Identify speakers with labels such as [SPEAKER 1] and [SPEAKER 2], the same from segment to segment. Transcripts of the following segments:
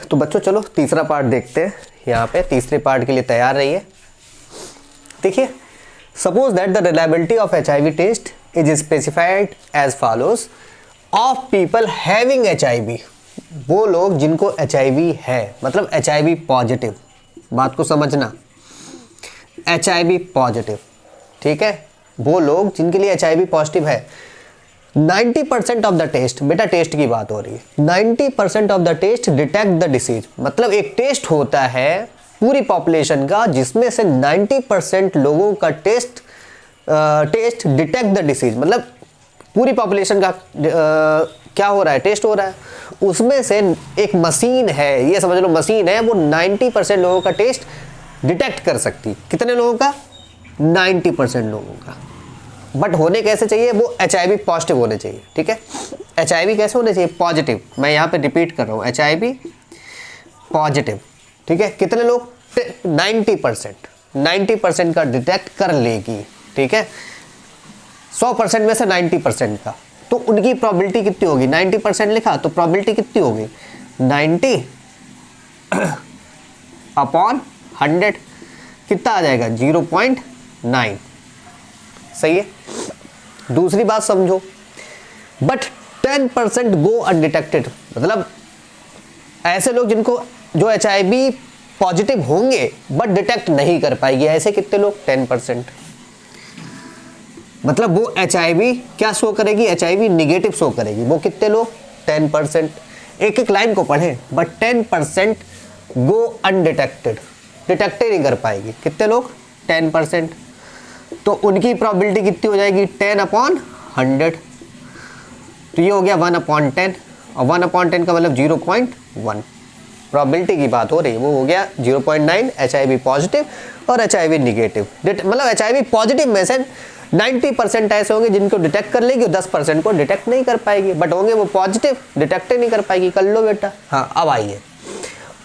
[SPEAKER 1] तो बच्चों चलो तीसरा पार्ट देखते हैं। यहाँ पे तीसरे पार्ट के लिए तैयार रहिए। देखिए, suppose that the reliability of HIV test is specified as follows of people having HIV। वो लोग जिनको HIV है, मतलब HIV पॉजिटिव, बात को समझना, HIV पॉजिटिव, ठीक है, वो लोग जिनके लिए HIV पॉजिटिव है, 90% ऑफ द टेस्ट, बेटा टेस्ट की बात हो रही है, 90% of the test detect the disease. मतलब एक टेस्ट होता है पूरी पॉपुलेशन का जिसमें से 90% लोगों का टेस्ट डिटेक्ट द डिसीज। मतलब पूरी पॉपुलेशन का क्या हो रहा है, टेस्ट हो रहा है, उसमें से एक मशीन है, ये समझ लो मशीन है, वो 90% लोगों का टेस्ट डिटेक्ट कर सकती। कितने लोगों का? 90% लोगों का। बट होने कैसे चाहिए? वो HIV पॉजिटिव होने चाहिए, ठीक है। HIV कैसे होने चाहिए? पॉजिटिव। मैं यहाँ पे रिपीट कर रहा हूँ, HIV पॉजिटिव, ठीक है। कितने लोग? 90% का डिटेक्ट कर लेगी, ठीक है। 100% में से 90% का, तो उनकी प्रोबेबिलिटी कितनी होगी? 90% लिखा तो प्रोबेबिलिटी कितनी होगी? 90 अपॉन 100 कितना आ जाएगा? 0.9। सही है। दूसरी बात समझो, बट 10% गो अनडिटेक्टेड। मतलब ऐसे लोग जिनको जो HIV पॉजिटिव होंगे बट डिटेक्ट नहीं कर पाएगी, ऐसे कितने लोग? 10%। मतलब वो HIV क्या शो करेगी? HIV निगेटिव शो करेगी। वो कितने लोग? 10%। एक एक लाइन को पढ़ें, बट 10% गो अनडिटेक्टेड, डिटेक्ट ही नहीं कर पाएगी। कितने लोग? 10%। तो उनकी प्रोबेबिलिटी कितनी हो जाएगी? 10/100। तो ये हो गया 1/10, और 1/10 का मतलब 0.1। प्रोबेबिलिटी की बात हो रही है, वो हो गया 0.9 HIV पॉजिटिव और HIV निगेटिव। मतलब HIV पॉजिटिव में से 90% ऐसे होंगे जिनको डिटेक्ट कर लेगी और 10% को डिटेक्ट नहीं कर पाएगी, बट होंगे वो पॉजिटिव, डिटेक्ट ही नहीं कर पाएगी। कर लो बेटा। हाँ, अब आइए,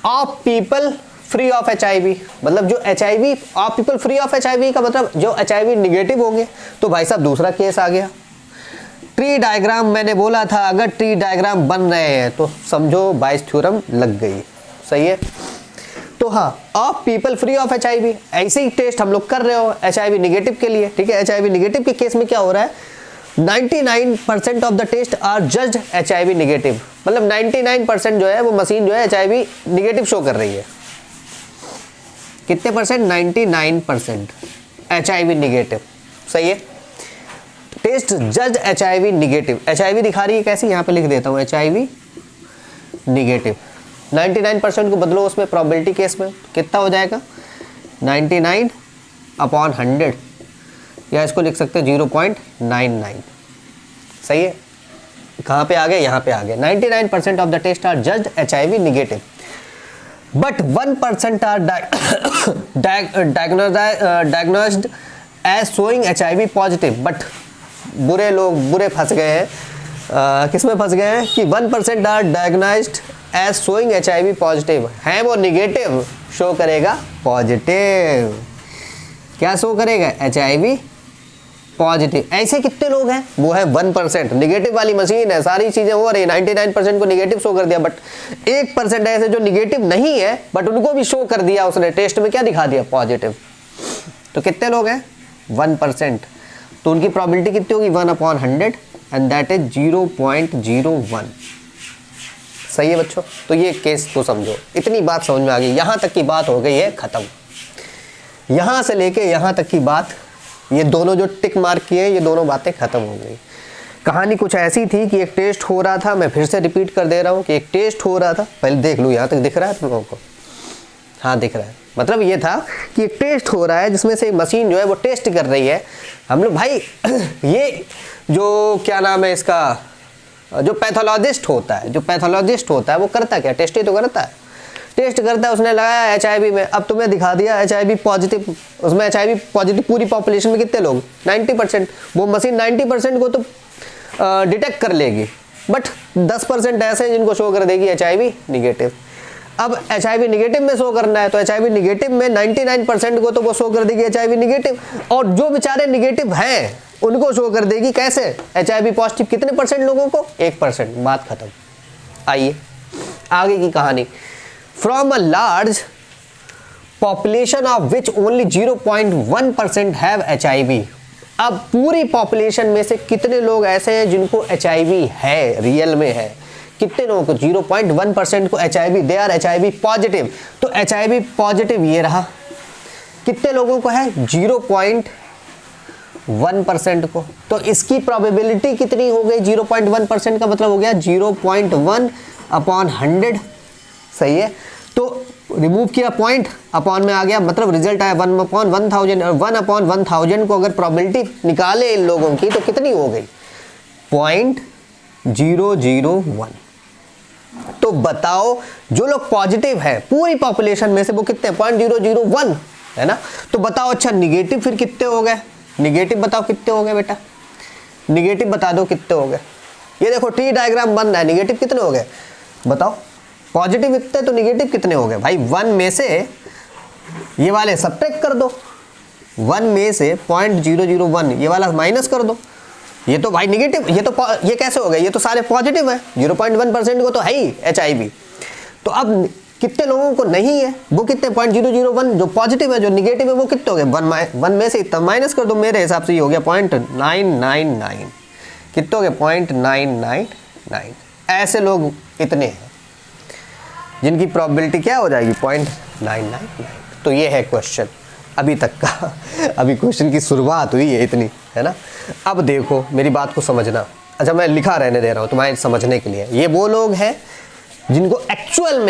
[SPEAKER 1] of people free of HIV। मतलब जो HIV of people free of HIV का मतलब जो HIV निगेटिव होंगे। तो भाई साहब दूसरा केस आ गया, ट्री डायग्राम। मैंने बोला था अगर ट्री डायग्राम बन रहे हैं तो समझो बाइस थ्योरम लग गई। सही है। तो हाँ, of people free of HIV, ऐसे ही टेस्ट हम लोग कर रहे हो HIV निगेटिव के लिए, ठीक है। HIV निगेटिव के केस में क्या हो रहा है? 99% of the test are judged HIV negative. मतलब 99% जो है वो मशीन जो है HIV निगेटिव शो कर रही है। कितने परसेंट? 99% HIV negative. सही है। टेस्ट जज HIV निगेटिव। HIV दिखा रही है कैसी? यहाँ पे लिख देता हूँ HIV निगेटिव। 99% को बदलो उसमें प्रोबेबिलिटी केस में, कितना हो जाएगा? 99/100, या इसको लिख सकते हैं 0.99। सही है। कहाँ पे आ गए? यहाँ पे आ गए। 99% of the test are judged HIV negative, but 1% are diagnosed as showing HIV positive. But बुरे लोग बुरे फंस गए हैं। किस में फंस गए हैं? कि 1% are diagnosed as showing HIV positive, है वो निगेटिव, शो करेगा पॉजिटिव। क्या शो करेगा? HIV positive. ऐसे कितने लोग हैं? वो है 1%। निगेटिव वाली मशीन है, सारी चीजें हो रही, 99% को निगेटिव शो कर दिया, बट 1% ऐसे जो निगेटिव नहीं है बट उनको भी शो कर दिया उसने, टेस्ट में क्या दिखा दिया? पॉजिटिव। तो कितने लोग हैं? 1%। तो उनकी प्रोबेबिलिटी कितनी होगी? 1/100, एंड दैट इज 0.01। सही है बच्चों। तो ये केस को समझो, इतनी बात समझ में आ गई। यहाँ तक की बात हो गई है खत्म। यहाँ से लेके यहाँ तक की बात, ये दोनों जो टिक मार्क किए ये दोनों बातें खत्म हो गई। कहानी कुछ ऐसी थी कि एक टेस्ट हो रहा था, मैं फिर से रिपीट कर दे रहा हूँ कि एक टेस्ट हो रहा था। पहले देख लो, यहाँ तक दिख रहा है तुम लोगों को? हाँ दिख रहा है। मतलब ये था कि एक टेस्ट हो रहा है जिसमें से मशीन जो है वो टेस्ट कर रही है। हम लोग भाई ये जो क्या नाम है इसका, जो पैथोलॉजिस्ट होता है, वो करता क्या? टेस्ट ही तो करता है। टेस्ट करता है, उसने लगाया HIV में, अब तुम्हें दिखा दिया HIV पॉजिटिव। उसमें HIV पॉजिटिव पूरी पॉपुलेशन में कितने लोग? 90%। वो मशीन 90% को तो डिटेक्ट कर लेगी, बट 10% ऐसे हैं जिनको शो कर देगी HIV निगेटिव। अब HIV निगेटिव में शो करना है तो HIV निगेटिव में 99% को तो वो शो कर देगी HIV निगेटिव, और जो बेचारे निगेटिव हैं उनको शो कर देगी कैसे? HIV positive. कितने परसेंट लोगों को? 1%। बात खत्म। आइए आगे की कहानी, from a large population of which only 0.1% have HIV। अब पूरी पॉपुलेशन में से कितने लोग ऐसे हैं जिनको HIV है, रियल में है, कितने लोगों को, 0.1% को HIV, they are HIV positive. तो HIV पॉजिटिव ये रहा, कितने लोगों को है, 0.1% को। तो इसकी प्रोबेबिलिटी कितनी हो गई, 0.1% का मतलब हो गया 0.1/100, सही है। तो रिमूव किया पॉइंट, अपॉन में आ गया, मतलब रिजल्ट आया 1/1000, और 1/1000 को अगर प्रोबेबिलिटी निकाले इन लोगों की तो कितनी हो गई, 0.001। तो बताओ जो लोग पॉजिटिव है पूरी पॉपुलेशन में से वो कितने, 0.001 है ना। तो बताओ अच्छा निगेटिव फिर कितने हो गए, निगेटिव बताओ कितने हो गए बेटा, निगेटिव बता दो कितने हो गए। ये देखो टी डायग्राम बन रहा है, निगेटिव कितने हो गए बताओ, पॉजिटिव इतने तो निगेटिव कितने हो गए भाई। 1 में से ये वाले सब्ट्रैक्ट कर दो, 1 में से 0.001 ये वाला माइनस कर दो, ये तो भाई निगेटिव, ये कैसे हो गए, ये तो सारे पॉजिटिव है, 0.1% को तो है ही HIV। तो अब कितने लोगों को नहीं है, वो कितने, 0.001 जो पॉजिटिव है, जो निगेटिव है वो कितने हो गए, 1 में से इतना माइनस कर दो, मेरे हिसाब से ये हो गया 0.999, कितने हो गए 0.999। ऐसे लोग इतने हैं जिनकी प्रोबेबिलिटी क्या हो जाएगी, 0.999। तो ये है क्वेश्चन अभी तक का, अभी क्वेश्चन की शुरुआत हुई है इतनी, है ना। अब देखो मेरी बात को समझना, अच्छा मैं लिखा रहने दे रहा हूँ तुम्हारे समझने के लिए। ये वो लोग हैं जिनको एक्चुअल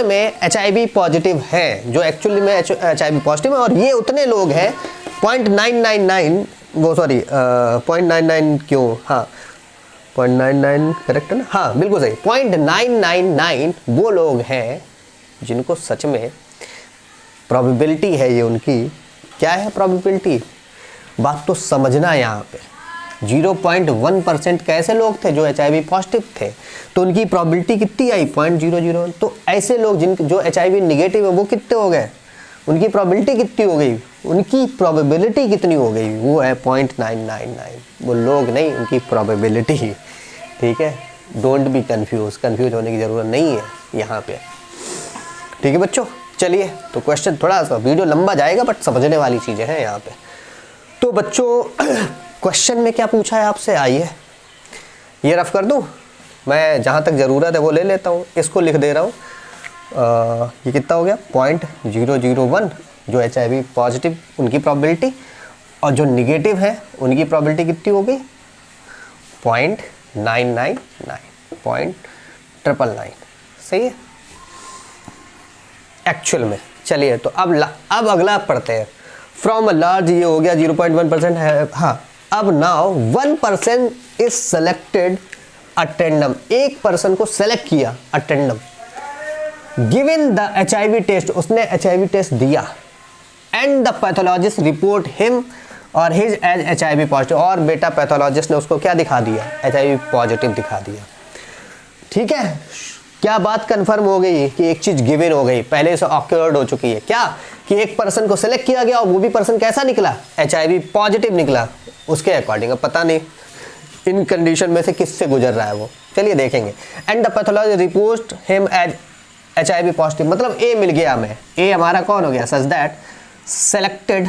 [SPEAKER 1] में HIV पॉजिटिव है, जो एक्चुअली में HIV पॉजिटिव है, और ये उतने लोग हैं 0.999, वो सॉरी 0.99 क्यों, हाँ 0.99 करेक्ट है ना, हाँ बिल्कुल सही, 0.999 वो लोग हैं जिनको सच में प्रोबेबिलिटी है, ये उनकी क्या है प्रोबेबिलिटी, बात तो समझना यहाँ पे। 0.1% कैसे लोग थे जो HIV पॉजिटिव थे, तो उनकी प्रोबेबिलिटी कितनी आई, 0.001। तो ऐसे लोग जो HIV निगेटिव है वो कितने हो गए, उनकी प्रोबेबिलिटी कितनी हो गई, उनकी प्रोबेबिलिटी कितनी हो गई, वो है 0.999। वो लोग नहीं, उनकी प्रोबेबिलिटी, ठीक है। डोंट बी कंफ्यूज होने की ज़रूरत नहीं है यहाँ पे, ठीक है बच्चों। चलिए तो क्वेश्चन, थोड़ा सा वीडियो लंबा जाएगा बट समझने वाली चीज़ें हैं यहाँ पे। तो बच्चों क्वेश्चन में क्या पूछा है आपसे, आइए ये रफ कर दूँ, मैं जहाँ तक ज़रूरत है वो ले लेता हूँ, इसको लिख दे रहा हूँ। ये कितना हो गया, 0.001 जो HIV पॉजिटिव उनकी प्रोबेबिलिटी, और जो निगेटिव है उनकी प्रोबेबिलिटी कितनी हो गई, 0.999, 0.999, सही है एक्चुअल में। चलिए तो अब अगला पढ़ते हैं, फ्रॉम अ लार्ज, ये हो गया 0.1% है, हाँ। अब नाउ 1% इज सेलेक्टेड अटेंडम, एक पर्सन को सेलेक्ट किया अटेंडम, गिवन द HIV टेस्ट, उसने HIV टेस्ट दिया, and the pathologist report him और हिज एज HIV पॉजिटिव, और बेटा पैथोलॉजिस्ट ने उसको क्या दिखा दिया, HIV पॉजिटिव दिखा दिया, ठीक है। क्या बात कंफर्म हो गई कि एक चीज गिवन हो गई, पहले से ऑक्योर्ड हो चुकी है, क्या कि एक पर्सन को सिलेक्ट किया गया और वो भी पर्सन कैसा निकला, HIV पॉजिटिव निकला, उसके अकॉर्डिंग। अब पता नहीं इन कंडीशन में से किससे गुजर रहा है वो, चलिए देखेंगे। And the pathology report him as HIV positive, मतलब ए मिल गया हमें, ए हमारा कौन हो गया, सच दैट सेलेक्टेड,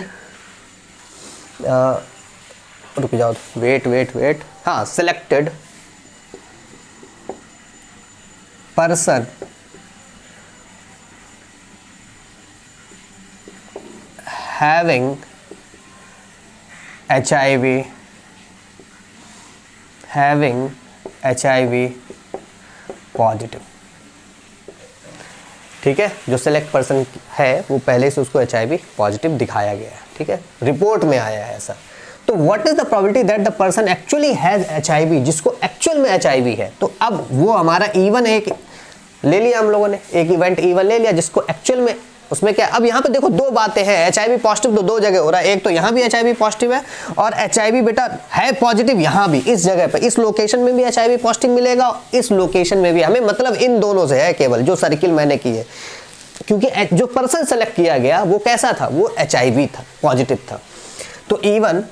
[SPEAKER 1] रुक जाओ, वेट, हाँ, selected person having HIV positive, ठीक है। जो सेलेक्ट पर्सन है वो पहले से उसको HIV पॉजिटिव दिखाया गया है, ठीक है, रिपोर्ट में आया है ऐसा। तो what is the probability that the person actually has HIV, जिसको एक्चुअल में HIV है। तो अब वो हमारा इवन एक ले लिया हम लोगों ने, एक इवेंट इवन ले लिया जिसको एक्चुअल में, उसमें क्या, अब यहाँ पे देखो दो बातें हैं, HIV पॉजिटिव तो दो जगह हो रहा है, एक तो यहाँ भी HIV पॉजिटिव है और HIV बेटा है पॉजिटिव यहाँ भी, इस जगह पे, इस लोकेशन में भी HIV पॉजिटिव मिलेगा, इस लोकेशन में भी, हमें मतलब इन दोनों से है केवल, जो सर्किल मैंने की है, क्योंकि जो पर्सन सेलेक्ट किया गया वो कैसा था, वो HIV था, पॉजिटिव था। तो इवन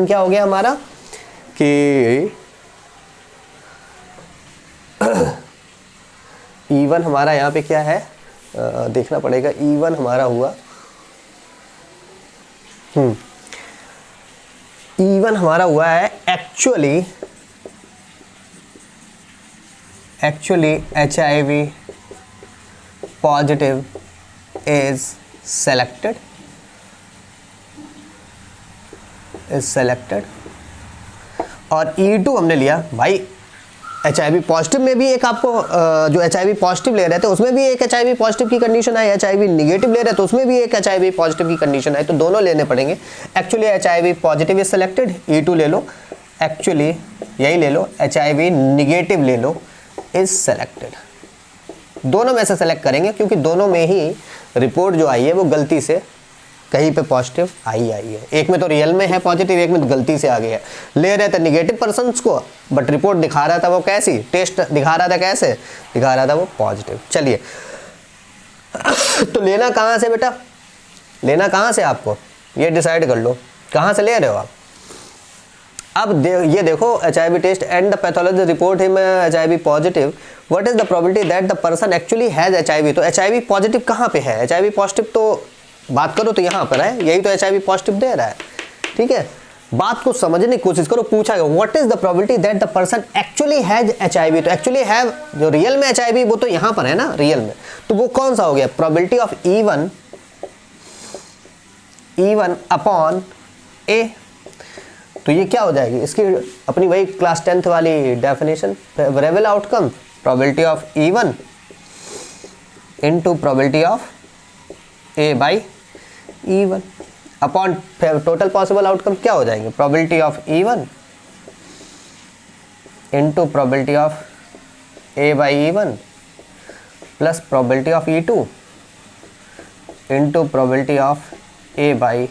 [SPEAKER 1] क्या हो गया हमारा कि E1 हमारा यहाँ पे क्या है, देखना पड़ेगा। E1 हमारा हुआ E1 हमारा हुआ है actually HIV positive is selected और E2 हमने लिया भाई HIV पॉजिटिव में भी एक आपको जो HIV पॉजिटिव ले रहे थे उसमें भी एक HIV पॉजिटिव की कंडीशन है, HIV निगेटिव ले रहे थे उसमें भी एक HIV पॉजिटिव की कंडीशन है, तो दोनों लेने पड़ेंगे। Actually HIV positive is selected, E2 ले लो, एक्चुअली यही ले लो, HIV निगेटिव ले लो इज सेलेक्टेड। दोनों में से सेलेक्ट करेंगे क्योंकि दोनों में ही रिपोर्ट जो आई है वो गलती से कहीं पे पॉजिटिव आई है। एक में तो रियल में है पॉजिटिव, एक में तो गलती से आ गया है। ले रहे थे निगेटिव पर्सन्स को बट रिपोर्ट दिखा रहा था वो कैसी, टेस्ट दिखा रहा था कैसे, दिखा रहा था वो पॉजिटिव। चलिए तो लेना कहाँ से बेटा, लेना कहाँ से आपको ये डिसाइड कर लो, कहाँ से ले रहे हो आप। अब ये देखो HIV test and the pathology report him HIV positive, what is the probability that the person actually has HIV। तो HIV पॉजिटिव कहाँ पे है, HIV पॉजिटिव तो बात करो तो यहाँ पर है, यही तो HIV पॉजिटिव दे रहा है, ठीक है। बात को समझने की कोशिश करो, पूछा गया what is the probability that the person actually has HIV। तो एक्चुअली हैव जो रियल में HIV वो तो यहाँ पर है ना रियल में, तो वो कौन सा हो गया, probability of E1 upon A। तो ये क्या हो जाएगी, इसकी अपनी वही क्लास 10th वाली definition, favourable outcome probability of E1 into probability of A by E1 upon total possible outcome क्या हो जाएंगे, probability of E1 into probability of A by E1 plus probability of E2 into probability of A by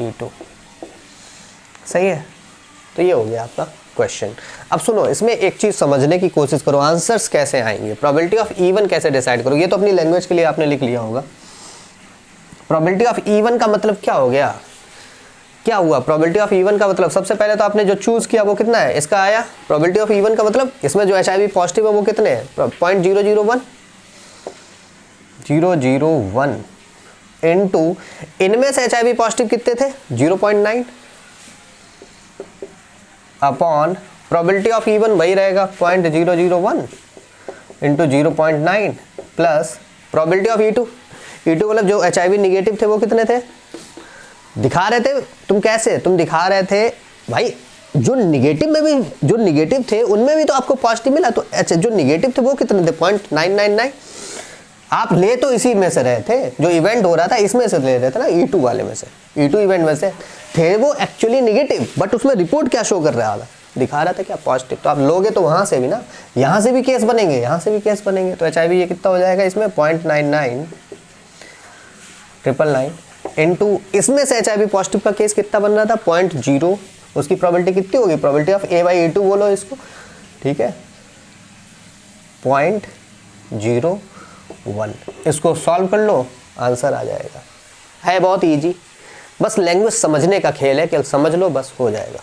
[SPEAKER 1] E2। सही है, तो ये हो गया आपका क्वेश्चन। अब सुनो, इसमें एक चीज समझने की कोशिश करो, आंसर्स कैसे आएंगे, प्रोबेबिलिटी ऑफ E1 कैसे डिसाइड करो। ये तो अपनी लैंग्वेज के लिए आपने लिख लिया होगा। प्रोबेबिलिटी ऑफ E1 का मतलब क्या हो गया, क्या हुआ प्रोबेबिलिटी ऑफ E1 का मतलब, सबसे पहले तो आपने जो चूज किया वो कितना है, इसका आया। प्रोबेबिलिटी ऑफ E1 का मतलब इसमें जो HIV पॉजिटिव है वो कितने हैं, 0.001 इनटू इनमें से HIV पॉजिटिव कितने थे 0.9 अपॉन प्रोबेबिलिटी ऑफ E1 वही रहेगा 0.001 into 0.9 plus probability of E2 मतलब जो HIV निगेटिव थे वो कितने थे, दिखा रहे थे तुम कैसे, तुम दिखा रहे थे भाई जो निगेटिव में भी, जो निगेटिव थे उनमें भी तो आपको पॉजिटिव मिला, तो अच्छा जो निगेटिव थे वो कितने थे 0.999। आप ले तो इसी में से रहे थे, जो इवेंट हो रहा था इसमें से ले रहे थे ना, E2 वाले में से, E2 इवेंट में से थे वो एक्चुअली निगेटिव, बट उसमें रिपोर्ट क्या शो कर रहा था, दिखा रहा था क्या पॉजिटिव। तो आप लोगे तो वहां से भी ना, यहाँ से भी केस बनेंगे, यहाँ से भी केस बनेंगे। तो HIV ये कितना हो जाएगा इसमें 0.9999 इनटू इसमें से HIV पॉजिटिव का केस कितना बन रहा था 0.0, उसकी प्रोबेबिलिटी कितनी होगी, probability of A by E2 बोलो इसको, ठीक है 0.01। इसको सॉल्व कर लो, आंसर आ जाएगा। है बहुत इजी, बस लैंग्वेज समझने का खेल है, केवल समझ लो बस हो जाएगा।